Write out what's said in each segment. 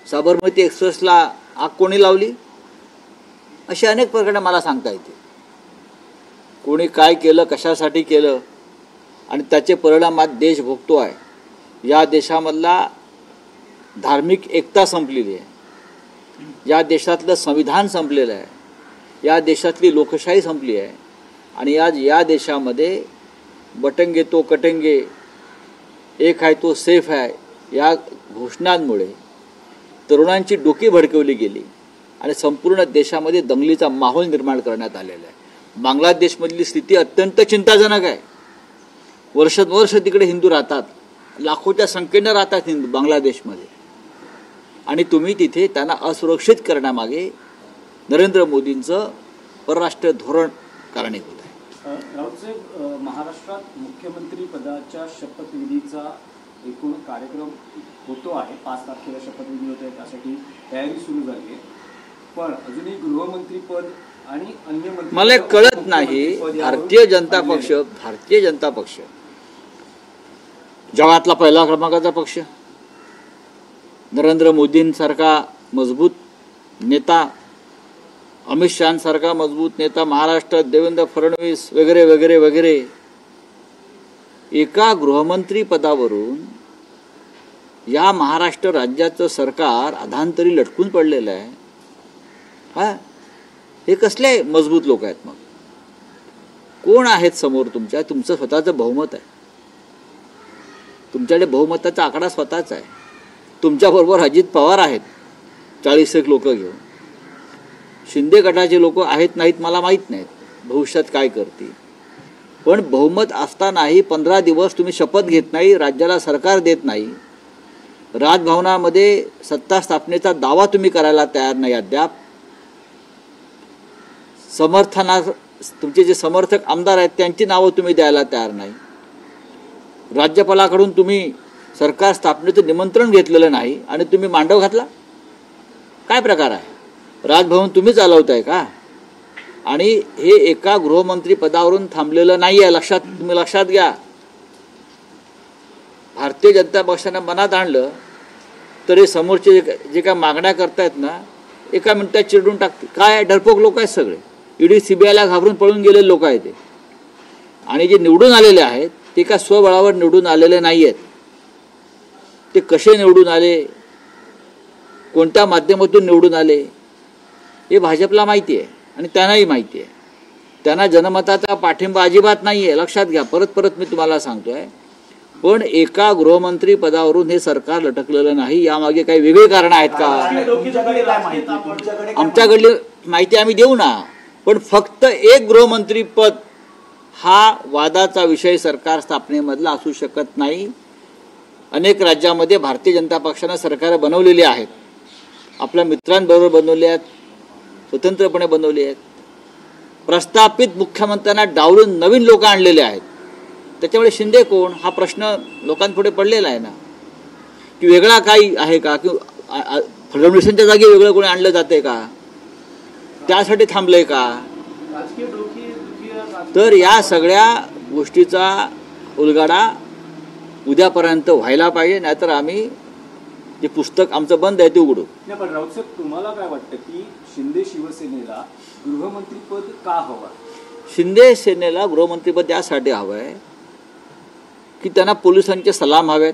साबरमती एक्सप्रेसला आग कोणी लावली, अशी अनेक प्रकरणं मला सांगता येते. कोणी काय केलं, कशासाठी केलं आणि त्याचे परिणाम आज देश भोगतो आहे. या देशामधला धार्मिक एकता संपलेली आहे, या देशातलं संविधान संपलेलं आहे, या देशातली लोकशाही संपली आहे आणि आज या देशामध्ये बटंगे तो कटेंगे, एक आहे तो सेफ आहे या घोषणांमुळे तरुणांची डोकी भडकवली गेली आणि संपूर्ण देशामध्ये दंगलीचा माहोल निर्माण करण्यात आलेला आहे. बांगलादेशमधली स्थिती अत्यंत चिंताजनक आहे. वर्षानुवर्ष तिकडे हिंदू राहतात, लाखोच्या संख्येनं राहतात हिंदू बांगलादेशमध्ये, आणि तुम्ही तिथे त्यांना असुरक्षित करण्यामागे नरेंद्र मोदींचं परराष्ट्र धोरण कारणीभूत आहे. राऊतसाहेब, महाराष्ट्रात मुख्यमंत्री पदाच्या शपथविधीचा एकूण कार्यक्रम होतो आहे. 5 तारखेला शपथविधी होत आहे, त्यासाठी तयारी सुरू झाली आहे. पण अजूनही गृहमंत्री पद आणि अन्य मंत्री मला कळत नाही. भारतीय जनता पक्ष जगातला पहिला क्रमांकाचा पक्ष, नरेंद्र मोदींसारखा मजबूत नेता, अमित शहासारखा मजबूत नेता महाराष्ट्रात, देवेंद्र फडणवीस वगैरे वगैरे वगैरे, एका गृहमंत्री पदावरून या महाराष्ट्र राज्याचं सरकार अधांतरी लटकून पडलेलं आहे. हे कसले मजबूत लोक आहेत? मग कोण आहेत समोर तुमच्या? तुमचं स्वतःचं बहुमत आहे, तुमच्याकडे बहुमताचा आकडा स्वतःच आहे. तुमच्याबरोबर अजित पवार आहेत 40 लोक घेऊन. शिंदे गटाचे लोक आहेत नाहीत मला माहीत नाहीत, भविष्यात काय करतील. पण बहुमत असतानाही 15 दिवस तुम्ही शपथ घेत नाही, राज्याला सरकार देत नाही, राजभवनामध्ये सत्ता स्थापनेचा दावा तुम्ही करायला तयार नाही अद्याप, तुमचे जे समर्थक आमदार आहेत त्यांची नावं तुम्ही द्यायला तयार नाही, राज्यपालाकडून तुम्ही सरकार स्थापनेचं निमंत्रण घेतलेलं नाही आणि तुम्ही मांडव घातला. काय प्रकार आहे? राजभवन तुम्ही चालवताय का? आणि हे एका गृहमंत्री पदावरून थांबलेलं नाही आहे, तुम्ही लक्षात घ्या. भारतीय जनता पक्षानं मनात आणलं तर हे समोरचे जे काय मागण्या करतायत ना, एका मिनिटात चिरडून टाकते. काय डरपोक लोक आहेत सगळे, ईडी सीबीआयला घाबरून पळून गेलेले लोक आहेत ते. आणि जे निवडून आलेले आहेत ते का स्वबळावर निवडून आलेले नाही आहेत. ते कसे निवडून आले, कोणत्या माध्यमातून निवडून आले हे भाजपला माहिती आहे आणि त्यांनाही माहिती आहे. त्यांना जनमताचा पाठिंबा अजिबात नाही आहे, लक्षात घ्या. परत मी तुम्हाला सांगतोय. पण एका गृहमंत्री पदावरून हे सरकार लटकलेलं नाही. यामागे काही वेगळी कारण आहेत का? आमच्याकडली माहिती आम्ही देऊ ना, पण फक्त एक गृहमंत्री पद हा वादाचा विषय सरकार स्थापनेमधला असू शकत नाही. अनेक राज्यामध्ये भारतीय जनता पक्षानं सरकार बनवलेली आहेत, आपल्या मित्रांबरोबर बनवले आहेत, स्वतंत्रपणे बनवले आहेत, प्रस्थापित मुख्यमंत्र्यांना डावलून नवीन लोक आणलेले आहेत. त्याच्यामुळे शिंदे कोण हा प्रश्न लोकांपुढे पडलेला आहे ना, की वेगळा काही आहे का, की फडणवीसांच्या जागी वेगळं कोणी आणलं जाते का, त्यासाठी थांबलंय का? तर या सगळ्या गोष्टीचा उलगडा उद्यापर्यंत व्हायला पाहिजे, नाहीतर आम्ही जे पुस्तक आमचं बंद आहे ते उघडू. नाही, पण राऊतसाहेब, तुम्हाला काय वाटतं की शिंदे शिवसेनेला गृहमंत्रीपद का हवं? शिंदे सेनेला गृहमंत्रीपद यासाठी हवं आहे की त्यांना पोलिसांचे सलाम हवेत.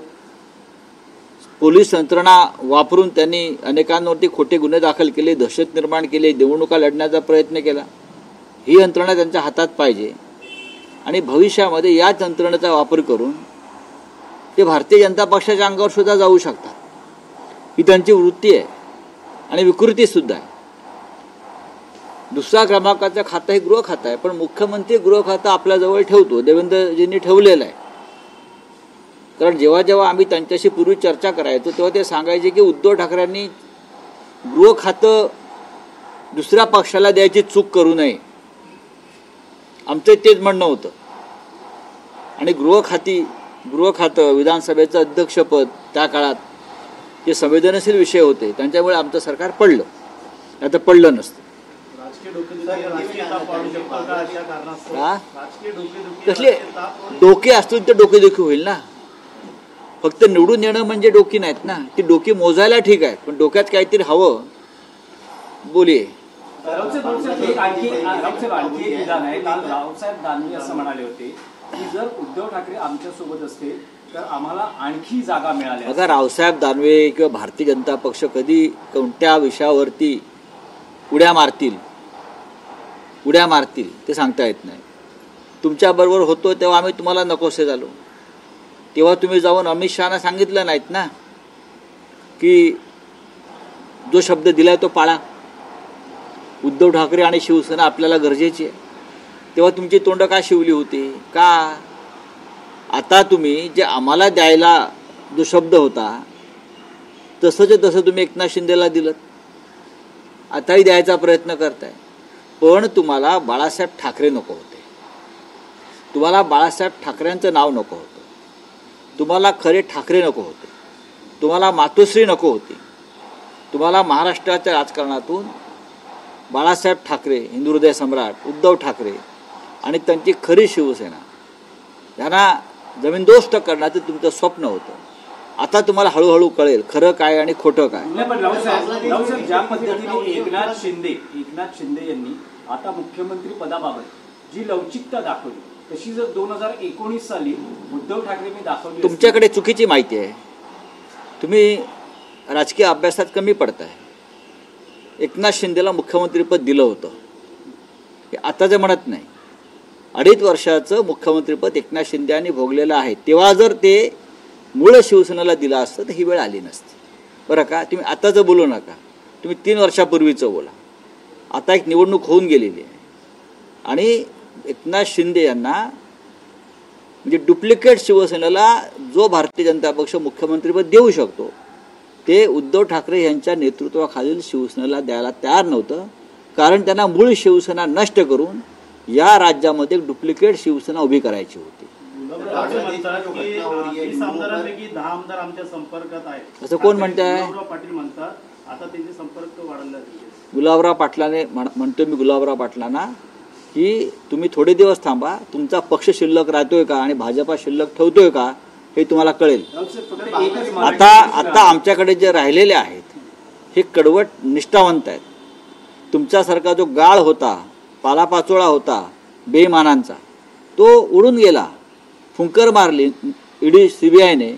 पोलीस यंत्रणा वापरून त्यांनी अनेकांवरती खोटे गुन्हे दाखल केले, दहशत निर्माण केली, निवडणुका लढण्याचा प्रयत्न केला. ही यंत्रणा त्यांच्या हातात पाहिजे आणि भविष्यामध्ये याच यंत्रणेचा वापर करून ते भारतीय जनता पक्षाच्या अंगावर सुद्धा जाऊ शकतात. ही त्यांची वृत्ती आहे आणि विकृती सुद्धा आहे. दुसऱ्या क्रमांकाचं खातं हे गृह खातं आहे, पण मुख्यमंत्री गृह खातं आपल्याजवळ ठेवतो, देवेंद्रजींनी ठेवलेलं आहे. कारण जेव्हा जेव्हा आम्ही त्यांच्याशी पूर्वी चर्चा करायचो तेव्हा ते सांगायचे की उद्धव ठाकरेंनी गृह खातं दुसऱ्या पक्षाला द्यायची चूक करू नये, आमचं तेच म्हणणं होतं. आणि गृह खातं विधानसभेचं अध्यक्षपद त्या काळात जे संवेदनशील विषय होते त्यांच्यामुळे आमचं सरकार पडलं, आता पडलं नसतं. कसले डोके असतील तर डोकेदुखी होईल ना. फक्त निवडून येणं म्हणजे डोकी नाहीत ना, ती डोकी मोजायला ठीक आहे, पण डोक्यात काहीतरी हवं. बोलिये. आणखी एक विधान आहे. काल रावसाहेब दानवे असं म्हणाले होते की जर उद्धव ठाकरे आमच्यासोबत असते तर आम्हाला आणखी जागा मिळाल्या. बघा, रावसाहेब दानवे किंवा भारतीय जनता पक्ष कधी कोणत्या विषयावरती उड्या मारतील ते सांगता येत नाही. तुमच्याबरोबर होतो तेव्हा आम्ही तुम्हाला नकोसे झालो, तेव्हा तुम्ही जाऊन अमित शहाना सांगितलं नाहीत ना की जो शब्द दिलाय तो पाळा, उद्धव ठाकरे आणि शिवसेना आपल्याला गरजेची आहे. तेव्हा तुमची तोंड का शिवली होती का? आता तुम्ही जे आम्हाला द्यायला जो शब्द होता तसं तुम्ही एकनाथ शिंदेला दिलं, आताही द्यायचा प्रयत्न करताय. पण तुम्हाला बाळासाहेब ठाकरे नको होते, तुम्हाला बाळासाहेब ठाकरेंचं नाव नको होतं, तुम्हाला खरे ठाकरे नको होते, तुम्हाला मातोश्री नको होती. तुम्हाला महाराष्ट्राच्या राजकारणातून बाळासाहेब ठाकरे, हिंदू हृदय सम्राट उद्धव ठाकरे आणि त्यांची खरी शिवसेना यांना जमीनदोस्त करण्याचं तुमचं स्वप्न होतं. आता तुम्हाला हळूहळू कळेल खरं काय आणि खोटं काय. पण रावसाहेब, ज्या पद्धतीने एकनाथ शिंदे यांनी आता मुख्यमंत्री पदाबाबत जी लवचिकता दाखवली तशी जर 2019 साली उद्धव ठाकरेंनी दाखवली, तुमच्याकडे चुकीची माहिती आहे, तुम्ही राजकीय अभ्यासात कमी पडताय. एकनाथ शिंदेला मुख्यमंत्रीपद दिलं होतं हे आता जे म्हणत नाही. 2.5 वर्षाचं मुख्यमंत्रीपद एकनाथ शिंदे यांनी भोगलेलं आहे. तेव्हा जर ते मूळ शिवसेनेला दिलं असतं तर ही वेळ आली नसती. बरं का, तुम्ही आताचं बोलू नका, तुम्ही 3 वर्षापूर्वीचं बोला. आता एक निवडणूक होऊन गेलेली आहे आणि एकनाथ शिंदे यांना म्हणजे डुप्लिकेट शिवसेनेला जो भारतीय जनता पक्ष मुख्यमंत्रीपद देऊ शकतो ते उद्धव ठाकरे यांच्या नेतृत्वाखालील शिवसेनेला द्यायला तयार नव्हतं, कारण त्यांना मूळ शिवसेना नष्ट करून या राज्यामध्ये डुप्लिकेट शिवसेना उभी करायची होती. असं कोण म्हणताय? गुलाबराव पाटलाने म्हणतो मी गुलाबराव पाटलांना की तुम्ही थोडे दिवस थांबा, तुमचा पक्ष शिल्लक राहतोय का आणि भाजपा शिल्लक ठेवतोय का हे तुम्हाला कळेल. आता आमच्याकडे जे राहिलेले आहेत हे कडवट निष्ठावंत आहेत. तुमच्यासारखा जो गाळ होता, पालापाचोळा होता बेईमानांचा, तो उडून गेला. फुंकर मारली ईडी CBIने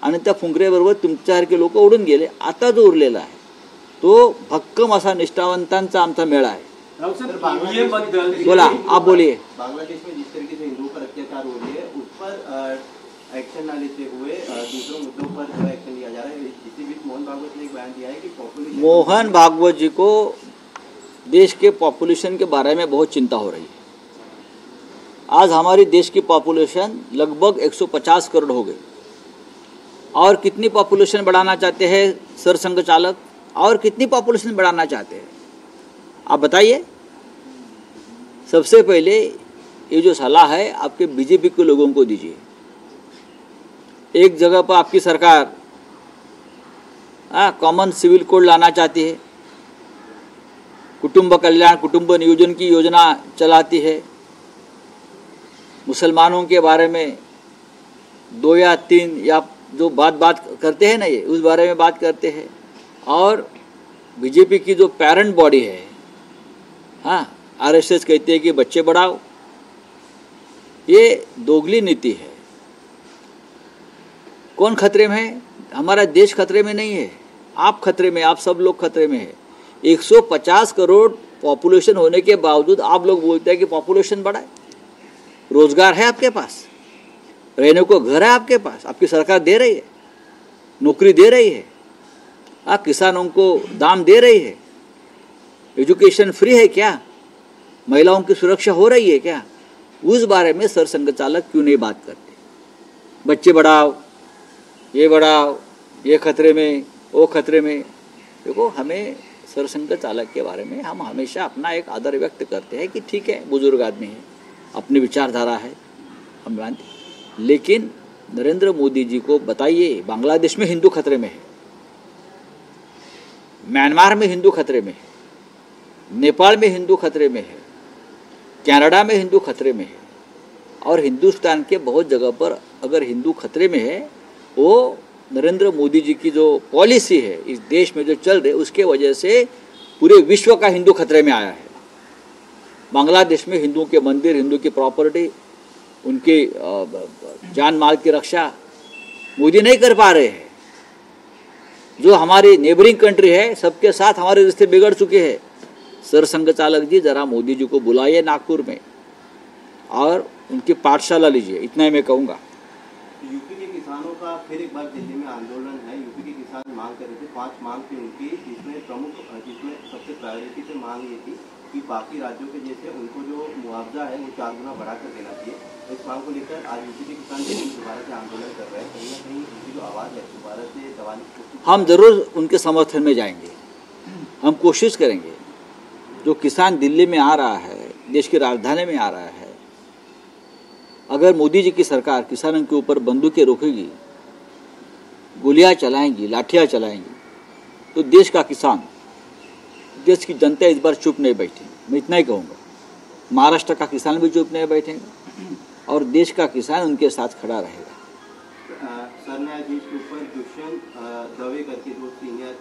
आणि त्या फुंकरेबरोबर तुमच्यासारखे लोक उडून गेले. आता जो उरलेला आहे तो भक्कम असा निष्ठावंतांचा आमचा मेळा आहे. बोला, आप बोलिए. बांग्लादेश में जिस तरीके से हिंदुओं पर अत्याचार हो रही है उस पर एक्शन न लेते हुए दूसरों मुद्दों पर जो एक्शन लिया जा रहा है. इसी बीच मोहन भागवत ने एक बयान दिया है कि पॉपुलेशन, मोहन भागवत जी को देश के पॉपुलेशन के बारे में बहुत चिंता हो रही है. आज हमारी देश की पॉपुलेशन लगभग 150 करोड़ हो गई. और कितनी पॉपुलेशन बढ़ाना चाहते हैं सरसंघ चालक, और कितनी पॉपुलेशन बढ़ाना चाहते हैं आप बताइए. सबसे पहले ये जो सलाह है आपके बीजेपी के लोगों को दीजिए. एक जगह पर आपकी सरकार कॉमन सिविल कोड लाना चाहती है, कुटुंब कल्याण कुटुंब नियोजन की योजना चलाती है, मुसलमानों के बारे में 2 या 3 या जो बात करते हैं ना ये उस बारे में बात करते हैं. और बीजेपी की जो पेरेंट बॉडी है, RSS कहते हैं कि बच्चे बढ़ाओ. ये दोगली नीति है. कौन खतरे में है? हमारा देश खतरे में नहीं है, आप खतरे में, आप सब लोग खतरे में है. 150 करोड़ पॉपुलेशन होने के बावजूद आप लोग बोलते हैं कि पॉपुलेशन बढ़ाए. रोजगार है आपके पास, रहने को घर है आपके पास, आपकी सरकार दे रही है, नौकरी दे रही है, किसानों को दाम दे रही है, एजुकेशन फ्री है क्या, महिलाओं की सुरक्षा हो रही है क्या? उस बारे में सरसंघ चालक क्यों नहीं बात करते? बच्चे बढ़ाओ, ये खतरे में, वो खतरे में. देखो, हमें सरसंघ चालक के बारे में हम हमेशा अपना एक आदर व्यक्त करते हैं कि ठीक है, बुजुर्ग आदमी है, अपनी विचारधारा है, हम मानते. लेकिन नरेंद्र मोदी जी को बताइए, बांग्लादेश में हिंदू खतरे में है, म्यांमार में हिंदू खतरे में है, नेपाल में हिंदू खतरे में है, कनाडा में हिंदू खतरे में है, और हिंदुस्तान के बहुत जगह पर अगर हिंदू खतरे में है वो नरेंद्र मोदी जी की जो पॉलिसी है इस देश में जो चल रही है उसके वजह से पूरे विश्व का हिंदू खतरे में आया है। बांग्लादेश में हिंदुओं के मंदिर, हिंदू की प्रॉपर्टी, उनकी जान माल की रक्षा मोदी नहीं कर पा रहे हैं। जो हमारी नेबरिंग कंट्री है सबके साथ हमारे रिश्ते बिगड़ चुके हैं। सरसंघ चालक जी जरा मोदी जी को बुलाइए नागपुर में और उनकी पाठशाला लीजिए, इतना ही मैं कहूँगा। यूपी के किसानों का फिर एक बार दिल्ली में आंदोलन है। यूपी के किसान मांग कर रहे थे, 5 मांग थी उनकी, जिसमें सबसे प्रायोरिटी से मांग ये थी कि बाकी राज्यों के जैसे उनको जो मुआवजा है वो 4 गुना बढ़ाकर देना चाहिए। इस मांग को लेकर आज यूपी के किसान दिल्ली में दोबारा से आंदोलन कर रहे हैं। कहीं ना कहीं उनकी जो आवाज़ है दोबारा से दबाने की कोशिश। हम जरूर उनके समर्थन में जाएंगे, हम कोशिश करेंगे। जो किसान दिल्ली में आ रहा है, देश की राजधानी में आ रहा है, अगर मोदी जी की सरकार किसानों के ऊपर बंदूकें रोकेगी, गोलियां चलाएंगी, लाठियां चलाएंगी, तो देश का किसान, देश की जनता इस बार चुप नहीं बैठेगी। मैं इतना ही कहूँगा। महाराष्ट्र का किसान भी चुप नहीं बैठेगा और देश का किसान उनके साथ खड़ा रहेगा। सर न्यायाधीश के ऊपर दुष्यंत दवे करके जो सीनियर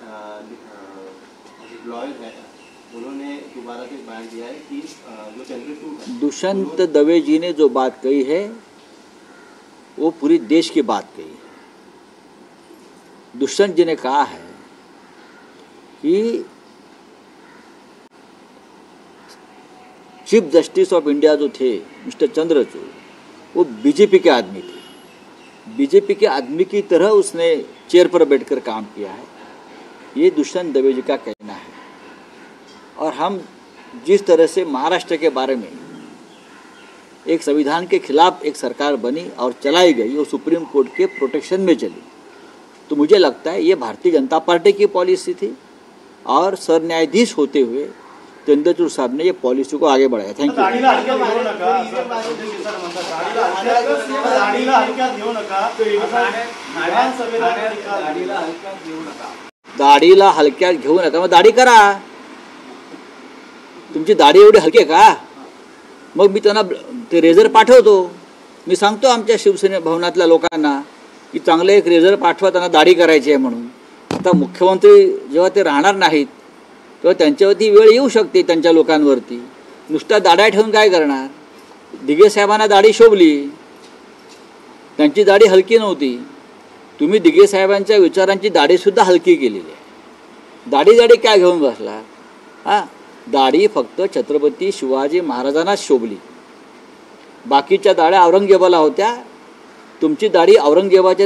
लॉयर है, उन्होंने दोबारा से बयान दिया है कि जो चंद्रचूड़, दुष्यंत दवे जी ने जो बात कही है वो पूरी देश की बात कही है। दुष्यंत जी ने कहा है कि चीफ जस्टिस ऑफ इंडिया जो थे मिस्टर चंद्रचूड़, वो बीजेपी के आदमी थे। बीजेपी के आदमी की तरह उसने चेयर पर बैठकर काम किया है, ये दुष्यंत दवे जी का कहना है। और हम जिस तरह से महाराष्ट्र के बारे में एक संविधान के खिलाफ एक सरकार बनी और चलाई गई और सुप्रीम कोर्ट के प्रोटेक्शन में चली, तो मुझे लगता है ये भारतीय जनता पार्टी की पॉलिसी थी और सर न्यायाधीश होते हुए चंद्रचूड़ साहब ने ये पॉलिसी को आगे बढ़ाया। Thank you. दाढीला हलक्यात घेऊ नका, मग दाढी करा। तुमची दाढी एवढी हलकी आहे का? मग मी त्यांना ते रेझर पाठवतो। मी सांगतो आमच्या शिवसेना भवनातल्या लोकांना की चांगलं एक रेझर पाठवा, त्यांना दाढी करायची आहे म्हणून। आता मुख्यमंत्री जेव्हा ते राहणार नाहीत तेव्हा त्यांच्यावरती वेळ येऊ शकते, त्यांच्या लोकांवरती। नुसता दाढ्या ठेवून काय करणार? दिघे साहेबांना दाढी शोभली, त्यांची दाढी हलकी नव्हती। तुम्ही दिघे साहेबांच्या विचारांची दाढीसुद्धा हलकी केलेली आहे। दाढी काय घेऊन बसला? हां, दाढी फक्त छत्रपती शिवाजी महाराजांनाच शोभली, बाकीच्या दाढ्या औरंगजेबाला होत्या। तुमची दाढी औरंगजेबाच्या